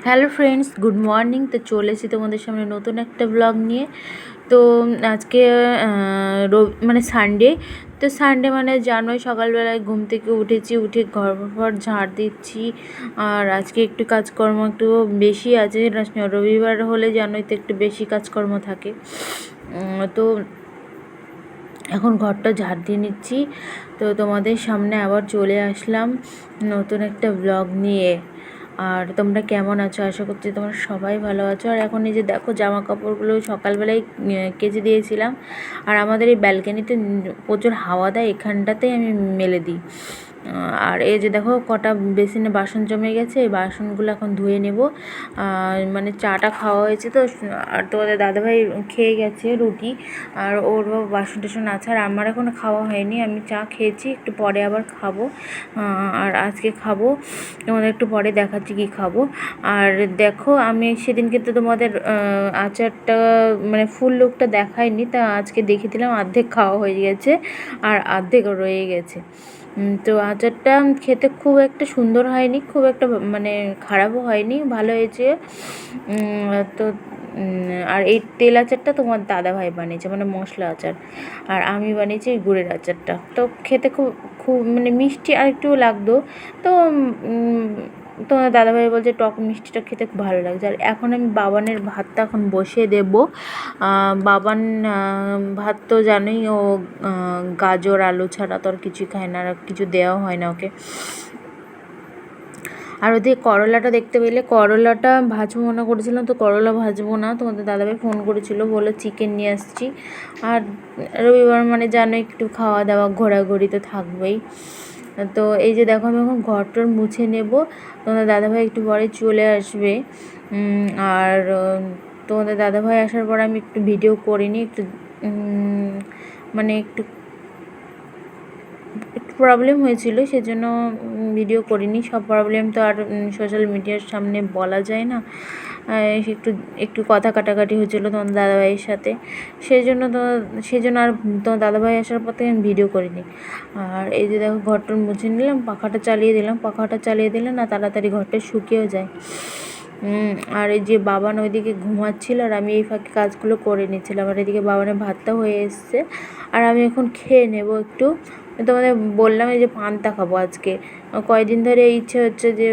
Hello friends, good morning. তো চলে এসেছি তোমাদের সামনে নতুন একটা ব্লগ নিয়ে। তো আজকে মানে সানডে। তো সানডে মানে জানোই, সকালবেলায় ঘুম থেকে উঠে ঘর ঝাড় দিচ্ছি। আর আজকে একটু কাজকর্ম একটু বেশি আছে, রবিবার হলে জানোই তো একটু বেশি কাজকর্ম থাকে। তো এখন ঘরটা ঝাড় দিয়ে নিচ্ছি। তো তোমাদের সামনে আবার চলে আসলাম নতুন একটা ব্লগ নিয়ে। আর তোমরা কেমন আছো? আশা করছি তোমরা সবাই ভালো আছো। আর এখন এই যে দেখো, জামা কাপড়গুলো সকালবেলায় কেচে দিয়েছিলাম। আর আমাদের এই ব্যালকানিতে প্রচুর হাওয়া দেয়, এখানটাতেই আমি মেলে দিই। আর এই যে দেখো, কটা বেসিনে বাসন জমে গেছে, এই বাসনগুলো এখন ধুয়ে নেব। মানে চাটা খাওয়া হয়েছে তো, আর তোমাদের দাদাভাই খেয়ে গেছে রুটি, আর ওর বাসন টাসন আছে। আর আমার এখনও খাওয়া হয়নি, আমি চা খেয়েছি, একটু পরে আবার খাবো। আর আজকে খাবো, তোমাদের একটু পরে দেখাচ্ছি কি খাবো। আর দেখো, আমি সেদিনকে তো তোমাদের আচারটা মানে ফুল লুকটা দেখাইনি, তা আজকে দেখিয়ে দিলাম। অর্ধেক খাওয়া হয়ে গেছে আর অর্ধেক রয়ে গেছে। তো আচারটা খেতে খুব একটা সুন্দর হয়নি, খুব একটা মানে খারাপও হয়নি, ভালো হয়েছে। তো আর এই তেল আচারটা তোমার দাদাভাই বানিয়েছে, মানে মশলা আচার। আর আমি বানিয়েছি গুড়ের আচারটা। তো খেতে খুব খুব মানে মিষ্টি আর একটু লাগতো। তো তোমার দাদাভাই বলছে টক মিষ্টিটা খেতে খুব ভালো লাগছে। আর এখন আমি বাবানের ভাতটা এখন বসিয়ে দেবো। বাবান ভাত তো জানোই, ও গাজর আলু ছাড়া তো আর কিছুই খায় না, আর কিছু দেওয়া হয় না ওকে। আর ওদিকে করলাটা দেখতে পেলে, করলাটা ভাজবো মনে করেছিলাম, তো করলা ভাজবো না। তোমাদের দাদাভাই ফোন করেছিল, বলে চিকেন নিয়ে আসছি। আর রবিবার মানে জানো, একটু খাওয়া দাওয়া ঘোরাঘুরি তো থাকবেই। তো এই যে দেখো, আমি এখন ঘরটার মুছে নেব। তোমাদের দাদাভাই একটু পরে চলে আসবে। আর তোমাদের দাদাভাই আসার পর আমি একটু ভিডিও করিনি, একটু মানে একটু প্রবলেম হয়েছিল, সেজন্য ভিডিও করিনি। সব প্রবলেম তো আর সোশ্যাল মিডিয়ার সামনে বলা যায় না। একটু একটু কথা কাটাকাটি হয়েছিলো তোমার দাদাভাইয়ের সাথে, সেই জন্য আর তোমার দাদাভাই আসার পর থেকে আমি ভিডিও করিনি। আর এই যে দেখো, ঘরটা মুছে নিলাম, পাখাটা চালিয়ে দিলে না তাড়াতাড়ি ঘরটা শুকিয়েও যায়। আর এই যে বাবান ওইদিকে ঘুমাচ্ছিল, আর আমি এই ফাঁকে কাজগুলো করে নিচ্ছিলাম। আর এদিকে বাবানের ভাতটা হয়ে এসছে, আর আমি এখন খেয়ে নেব একটু। তোমাদের বললাম এই যে পান্তা খাবো আজকে। কয়েকদিন ধরে ইচ্ছে হচ্ছে যে,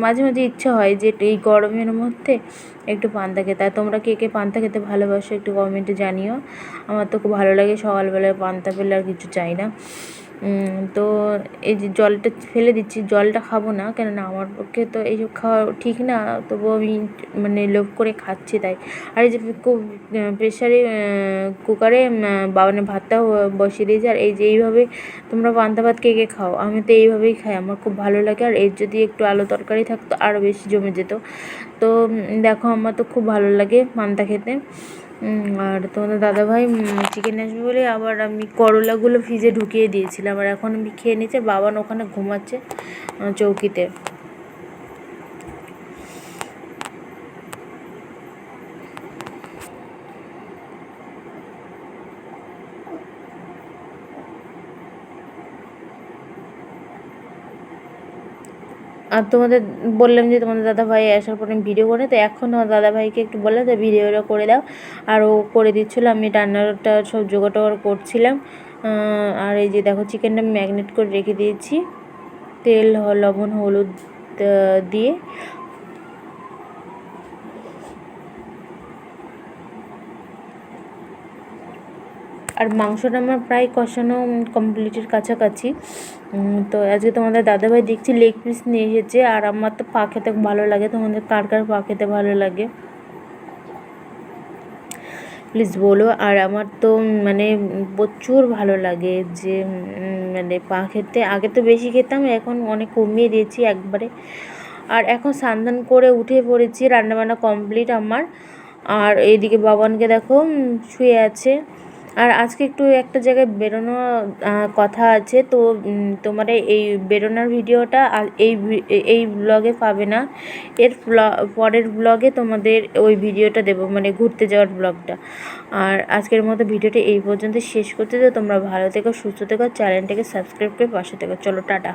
মাঝে মাঝে ইচ্ছে হয় যে এই গরমের মধ্যে একটু পান্তা খেতে। আর তোমরা কে কে পান্তা খেতে ভালোবাসো একটু কমেন্টে জানিও। আমার তো খুব ভালো লাগে, সকালবেলায় পান্তা পেলে আর কিছু চাই না। তো এই যে জলটা ফেলে দিচ্ছি, জলটা খাবো না, কেননা আমার পক্ষে তো এইসব খাওয়া ঠিক না, তবুও আমি মানে লোভ করে খাচ্ছি তাই। আর এই যে প্রেশারে কুকারে বাবানের ভাতটাও বসিয়ে দিয়েছি। আর এই যে এইভাবে তোমরা পান্তা ভাত কে কে খাও? আমি তো এইভাবেই খাই, আমার খুব ভালো লাগে। আর এর যদি একটু আলু তরকারি থাকতো আরও বেশি জমে যেত। তো দেখো, আমার তো খুব ভালো লাগে পান্তা খেতে। আর তোমাদের দাদাভাই চিকেন আসবে বলে আবার আমি করলাগুলো ফ্রিজে ঢুকিয়ে দিয়েছিলাম। আর এখন আমি খেয়ে নিচ্ছে, বাবান ওখানে ঘুমাচ্ছে চৌকিতে। আর তোমাদের বললাম যে তোমাদের দাদাভাই আসার পর আমি ভিডিও করে, তো এখন তোমার দাদাভাইকে একটু বললাম যে ভিডিওটা করে দাও। আর ও করে দিচ্ছিলো, আমি রান্নাটা সব জোগাড় করছিলাম। আর এই যে দেখো, চিকেনটা আমি ম্যাগনেট করে রেখে দিয়েছি তেল লবণ হলুদ দিয়ে। আর মাংসটা আমার প্রায় কষানো কমপ্লিটের কাছাকাছি। তো আজকে তোমাদের দাদাভাই দেখছি লেগ পিস নিয়ে এসেছে, আর আমার তো পা খেতে ভালো লাগে। তোমাদের কার কার পা খেতে ভালো লাগে প্লিজ বলো। আর আমার তো মানে প্রচুর ভালো লাগে যে মানে পা খেতে। আগে তো বেশি খেতাম, এখন অনেক কমিয়ে দিয়েছি একবারে। আর এখন স্নান করে উঠে পড়েছি, রান্নাবান্না কমপ্লিট আমার। আর এইদিকে বাবানকে দেখো শুয়ে আছে। আর আজকে একটু একটা জায়গায় বেরোনো কথা আছে, তো তোমার এই বেরোনোর ভিডিওটা এই ব্লগে পাবে না, এর পরের ব্লগে তোমাদের ওই ভিডিওটা দেবো, মানে ঘুরতে যাওয়ার ব্লগটা। আর আজকের মতো ভিডিওটা এই পর্যন্ত শেষ করতে, তো তোমরা ভালো থেকো, সুস্থ থেকো, চ্যানেলটাকে সাবস্ক্রাইব করে পাশে থেকো। চলো, টাটা।